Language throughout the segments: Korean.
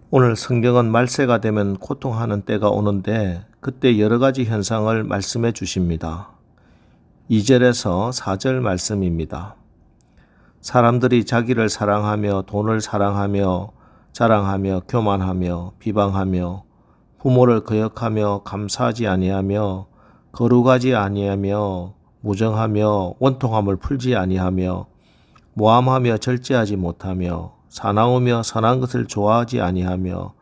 오늘 성경은 말세가 되면 고통하는 때가 오는데 그때 여러 가지 현상을 말씀해 주십니다. 2절에서 4절 말씀입니다. 사람들이 자기를 사랑하며 돈을 사랑하며 자랑하며 교만하며 비방하며 부모를 거역하며 감사하지 아니하며 거룩하지 아니하며 무정하며 원통함을 풀지 아니하며 모함하며 절제하지 못하며 사나우며 선한 것을 좋아하지 아니하며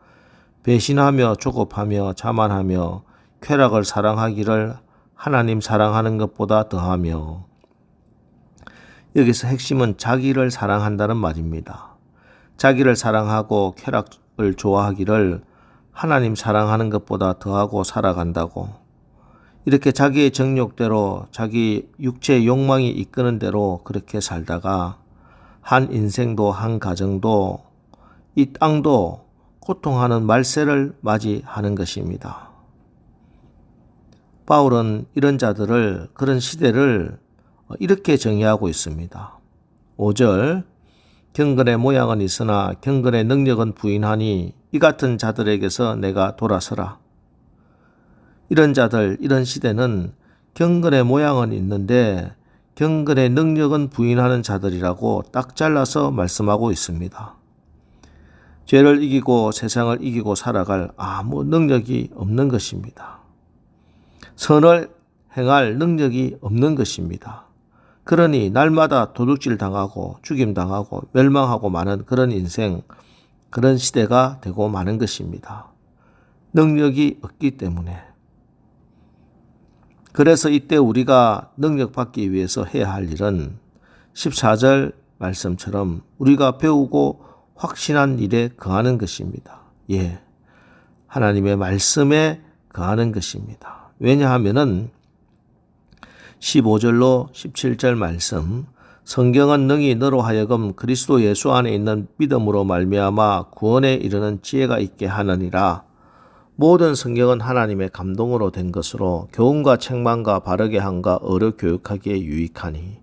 배신하며 조급하며 자만하며 쾌락을 사랑하기를 하나님 사랑하는 것보다 더하며. 여기서 핵심은 자기를 사랑한다는 말입니다. 자기를 사랑하고 쾌락을 좋아하기를 하나님 사랑하는 것보다 더하고 살아간다고. 이렇게 자기의 정욕대로 자기 육체의 욕망이 이끄는 대로 그렇게 살다가 한 인생도 한 가정도 이 땅도 고통하는 말세를 맞이하는 것입니다. 바울은 이런 자들을, 그런 시대를 이렇게 정의하고 있습니다. 5절, 경건의 모양은 있으나 경건의 능력은 부인하니 이 같은 자들에게서 내가 돌아서라. 이런 자들, 이런 시대는 경건의 모양은 있는데 경건의 능력은 부인하는 자들이라고 딱 잘라서 말씀하고 있습니다. 죄를 이기고 세상을 이기고 살아갈 아무 능력이 없는 것입니다. 선을 행할 능력이 없는 것입니다. 그러니 날마다 도둑질 당하고 죽임 당하고 멸망하고 마는 그런 인생, 그런 시대가 되고 마는 것입니다. 능력이 없기 때문에. 그래서 이때 우리가 능력 받기 위해서 해야 할 일은 14절 말씀처럼 우리가 배우고 확신한 일에 거하는 것입니다. 예, 하나님의 말씀에 거하는 것입니다. 왜냐하면은 15절로 17절 말씀, 성경은 능히 너로 하여금 그리스도 예수 안에 있는 믿음으로 말미암아 구원에 이르는 지혜가 있게 하느니라. 모든 성경은 하나님의 감동으로 된 것으로 교훈과 책망과 바르게 함과 어려 교육하기에 유익하니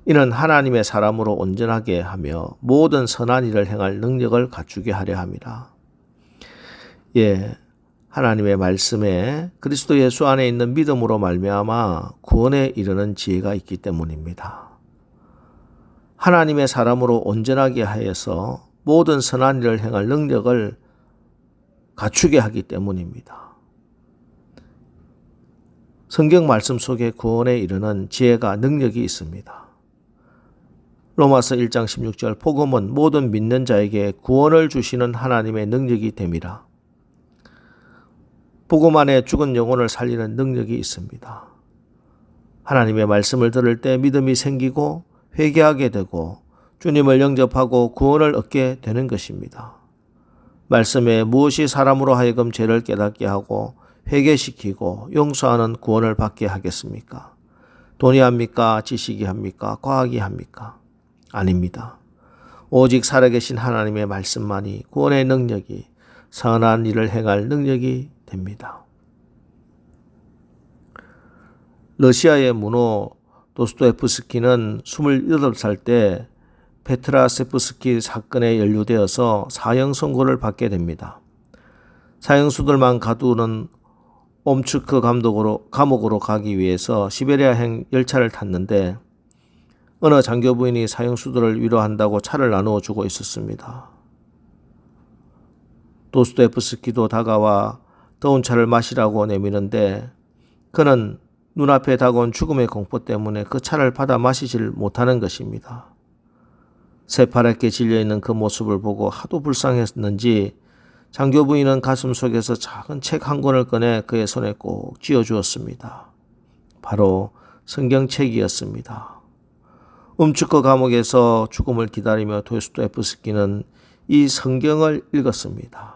이는 하나님의 사람으로 온전하게 하며 모든 선한 일을 행할 능력을 갖추게 하려 함이라. 예, 하나님의 말씀에 그리스도 예수 안에 있는 믿음으로 말미암아 구원에 이르는 지혜가 있기 때문입니다. 하나님의 사람으로 온전하게 하여서 모든 선한 일을 행할 능력을 갖추게 하기 때문입니다. 성경 말씀 속에 구원에 이르는 지혜가 능력이 있습니다. 로마서 1장 16절 복음은 모든 믿는 자에게 구원을 주시는 하나님의 능력이 됨이라. 복음 안에 죽은 영혼을 살리는 능력이 있습니다. 하나님의 말씀을 들을 때 믿음이 생기고 회개하게 되고 주님을 영접하고 구원을 얻게 되는 것입니다. 말씀에 무엇이 사람으로 하여금 죄를 깨닫게 하고 회개시키고 용서하는 구원을 받게 하겠습니까? 돈이 합니까? 지식이 합니까? 과학이 합니까? 아닙니다. 오직 살아계신 하나님의 말씀만이 구원의 능력이, 선한 일을 행할 능력이 됩니다. 러시아의 문호 도스토옙스키는 28살 때 페트라세프스키 사건에 연루되어서 사형 선고를 받게 됩니다. 사형수들만 가두는 옴츠크 감옥으로 가기 위해서 시베리아행 열차를 탔는데 어느 장교부인이 사형수들을 위로한다고 차를 나누어 주고 있었습니다. 도스토옙스키도 다가와 더운 차를 마시라고 내미는데 그는 눈앞에 다가온 죽음의 공포 때문에 그 차를 받아 마시질 못하는 것입니다. 새파랗게 질려있는 그 모습을 보고 하도 불쌍했는지 장교부인은 가슴 속에서 작은 책 한 권을 꺼내 그의 손에 꼭 쥐어주었습니다. 바로 성경책이었습니다. 옴츠크 감옥에서 죽음을 기다리며 도스토옙스키는 이 성경을 읽었습니다.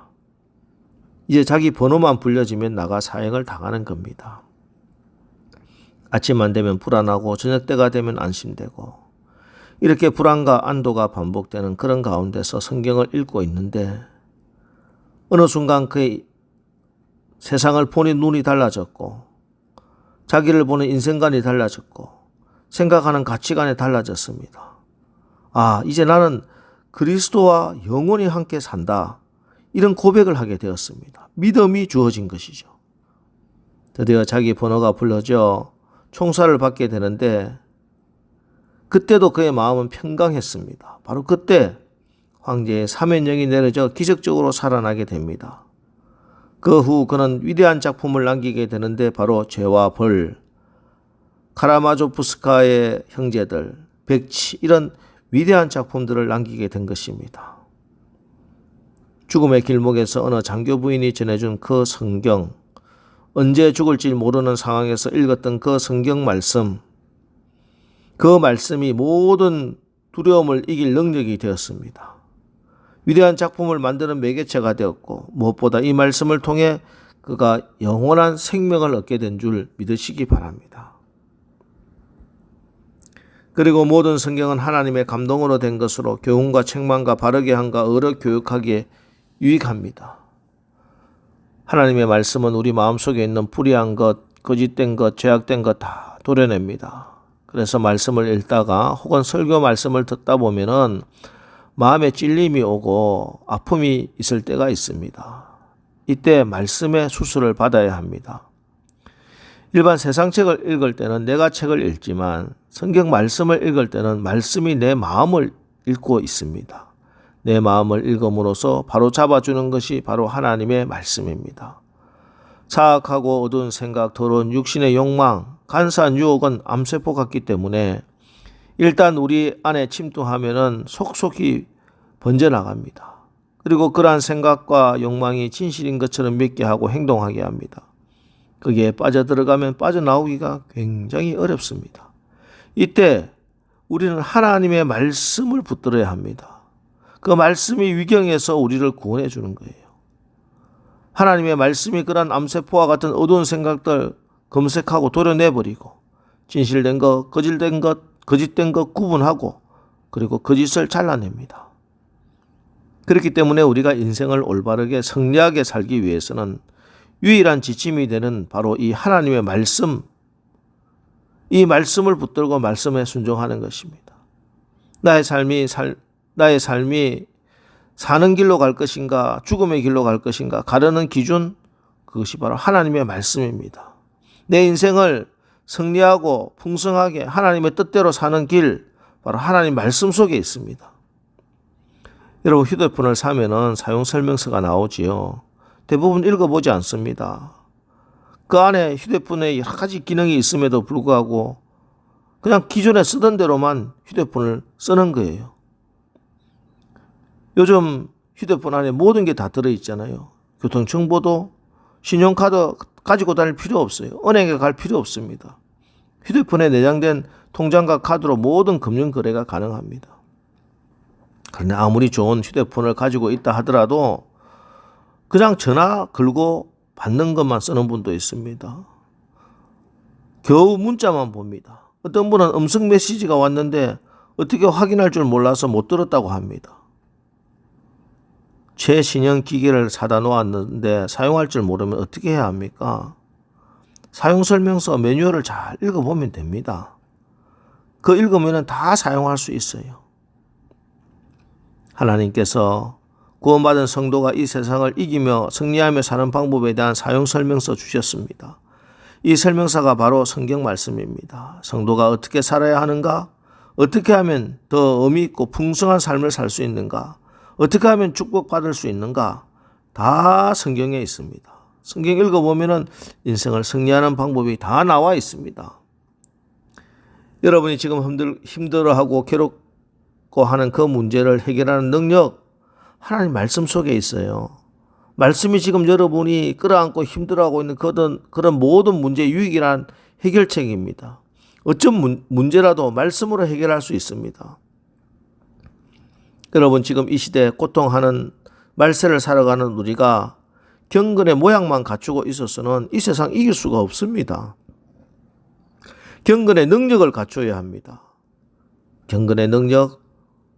이제 자기 번호만 불려지면 나가 사형을 당하는 겁니다. 아침만 되면 불안하고 저녁 때가 되면 안심되고 이렇게 불안과 안도가 반복되는 그런 가운데서 성경을 읽고 있는데 어느 순간 그의 세상을 보는 눈이 달라졌고 자기를 보는 인생관이 달라졌고 생각하는 가치관이 달라졌습니다. 아, 이제 나는 그리스도와 영원히 함께 산다. 이런 고백을 하게 되었습니다. 믿음이 주어진 것이죠. 드디어 자기 번호가 불러져 총살을 받게 되는데 그때도 그의 마음은 평강했습니다. 바로 그때 황제의 사면령이 내려져 기적적으로 살아나게 됩니다. 그 후 그는 위대한 작품을 남기게 되는데 바로 죄와 벌, 카라마조프스카의 형제들, 백치 이런 위대한 작품들을 남기게 된 것입니다. 죽음의 길목에서 어느 장교 부인이 전해준 그 성경, 언제 죽을지 모르는 상황에서 읽었던 그 성경 말씀, 그 말씀이 모든 두려움을 이길 능력이 되었습니다. 위대한 작품을 만드는 매개체가 되었고 무엇보다 이 말씀을 통해 그가 영원한 생명을 얻게 된 줄 믿으시기 바랍니다. 그리고 모든 성경은 하나님의 감동으로 된 것으로 교훈과 책망과 바르게 함과 의로 교육하기에 유익합니다. 하나님의 말씀은 우리 마음속에 있는 불의한 것, 거짓된 것, 죄악된 것 다 도려냅니다. 그래서 말씀을 읽다가 혹은 설교 말씀을 듣다 보면은 마음에 찔림이 오고 아픔이 있을 때가 있습니다. 이때 말씀의 수술을 받아야 합니다. 일반 세상 책을 읽을 때는 내가 책을 읽지만 성경 말씀을 읽을 때는 말씀이 내 마음을 읽고 있습니다. 내 마음을 읽음으로써 바로 잡아주는 것이 바로 하나님의 말씀입니다. 사악하고 어두운 생각, 더러운 육신의 욕망, 간사한 유혹은 암세포 같기 때문에 일단 우리 안에 침투하면은 속속이 번져나갑니다. 그리고 그러한 생각과 욕망이 진실인 것처럼 믿게 하고 행동하게 합니다. 거기에 빠져들어가면 빠져나오기가 굉장히 어렵습니다. 이때 우리는 하나님의 말씀을 붙들어야 합니다. 그 말씀이 위경에서 우리를 구원해 주는 거예요. 하나님의 말씀이 그런 암세포와 같은 어두운 생각들 검색하고 도려내버리고 진실된 것, 거짓된 것 구분하고 그리고 거짓을 잘라냅니다. 그렇기 때문에 우리가 인생을 올바르게 성리하게 살기 위해서는 유일한 지침이 되는 바로 이 하나님의 말씀, 이 말씀을 붙들고 말씀에 순종하는 것입니다. 나의 삶이 사는 길로 갈 것인가 죽음의 길로 갈 것인가 가르는 기준, 그것이 바로 하나님의 말씀입니다. 내 인생을 승리하고 풍성하게 하나님의 뜻대로 사는 길, 바로 하나님 말씀 속에 있습니다. 여러분 휴대폰을 사면은 사용 설명서가 나오지요. 대부분 읽어보지 않습니다. 그 안에 휴대폰에 여러 가지 기능이 있음에도 불구하고 그냥 기존에 쓰던 대로만 휴대폰을 쓰는 거예요. 요즘 휴대폰 안에 모든 게 다 들어있잖아요. 교통정보도, 신용카드 가지고 다닐 필요 없어요. 은행에 갈 필요 없습니다. 휴대폰에 내장된 통장과 카드로 모든 금융 거래가 가능합니다. 그런데 아무리 좋은 휴대폰을 가지고 있다 하더라도 그냥 전화 걸고 받는 것만 쓰는 분도 있습니다. 겨우 문자만 봅니다. 어떤 분은 음성 메시지가 왔는데 어떻게 확인할 줄 몰라서 못 들었다고 합니다. 최신형 기계를 사다 놓았는데 사용할 줄 모르면 어떻게 해야 합니까? 사용설명서 매뉴얼을 잘 읽어보면 됩니다. 그 읽으면 다 사용할 수 있어요. 하나님께서 구원받은 성도가 이 세상을 이기며 승리하며 사는 방법에 대한 사용설명서 주셨습니다. 이 설명서가 바로 성경 말씀입니다. 성도가 어떻게 살아야 하는가? 어떻게 하면 더 의미 있고 풍성한 삶을 살 수 있는가? 어떻게 하면 축복받을 수 있는가? 다 성경에 있습니다. 성경 읽어보면 인생을 승리하는 방법이 다 나와 있습니다. 여러분이 지금 힘들어하고 괴롭고 하는 그 문제를 해결하는 능력, 하나님 말씀 속에 있어요. 말씀이 지금 여러분이 끌어안고 힘들어하고 있는 그런 모든 문제의 유익이란 해결책입니다. 어떤 문제라도 말씀으로 해결할 수 있습니다. 여러분 지금 이 시대에 고통하는 말세를 살아가는 우리가 경건의 모양만 갖추고 있어서는 이 세상 이길 수가 없습니다. 경건의 능력을 갖춰야 합니다. 경건의 능력,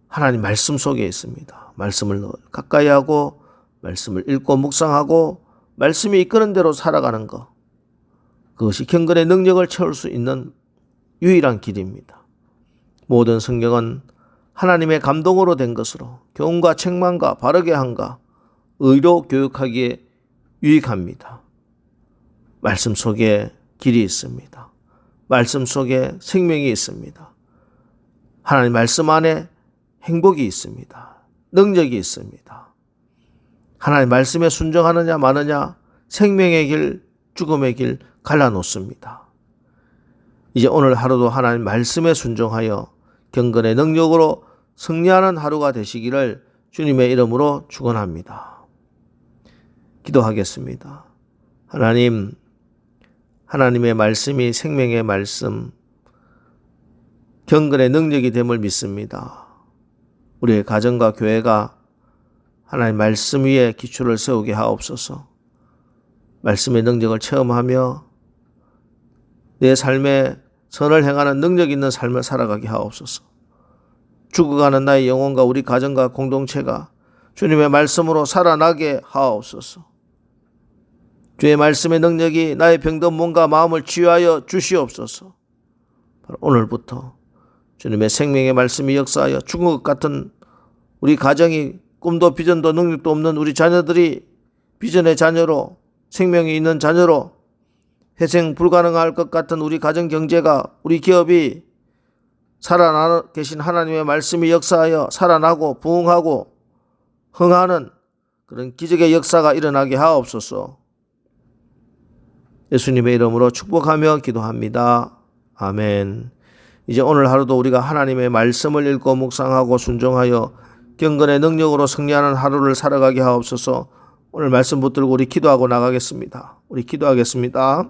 하나님 말씀 속에 있습니다. 말씀을 가까이 하고 말씀을 읽고 묵상하고 말씀이 이끄는 대로 살아가는 것, 그것이 경건의 능력을 채울 수 있는 유일한 길입니다. 모든 성경은 하나님의 감동으로 된 것으로 교훈과 책망과 바르게 함과 의로 교육하기에 유익합니다. 말씀 속에 길이 있습니다. 말씀 속에 생명이 있습니다. 하나님 말씀 안에 행복이 있습니다. 능력이 있습니다. 하나님 말씀에 순종하느냐 마느냐 생명의 길, 죽음의 길 갈라놓습니다. 이제 오늘 하루도 하나님 말씀에 순종하여 경건의 능력으로 승리하는 하루가 되시기를 주님의 이름으로 축원합니다. 기도하겠습니다. 하나님, 하나님의 말씀이 생명의 말씀, 경건의 능력이 됨을 믿습니다. 우리의 가정과 교회가 하나님 말씀 위에 기초를 세우게 하옵소서. 말씀의 능력을 체험하며 내 삶에 선을 행하는 능력 있는 삶을 살아가게 하옵소서. 죽어가는 나의 영혼과 우리 가정과 공동체가 주님의 말씀으로 살아나게 하옵소서. 주의 말씀의 능력이 나의 병든 몸과 마음을 치유하여 주시옵소서. 바로 오늘부터 주님의 생명의 말씀이 역사하여 죽은 것 같은 우리 가정이 꿈도 비전도 능력도 없는 우리 자녀들이 비전의 자녀로 생명이 있는 자녀로 회생 불가능할 것 같은 우리 가정 경제가 우리 기업이 살아나 계신 하나님의 말씀이 역사하여 살아나고 부흥하고 흥하는 그런 기적의 역사가 일어나게 하옵소서. 예수님의 이름으로 축복하며 기도합니다. 아멘. 이제 오늘 하루도 우리가 하나님의 말씀을 읽고 묵상하고 순종하여 경건의 능력으로 승리하는 하루를 살아가게 하옵소서. 오늘 말씀 붙들고 우리 기도하고 나가겠습니다. 우리 기도하겠습니다.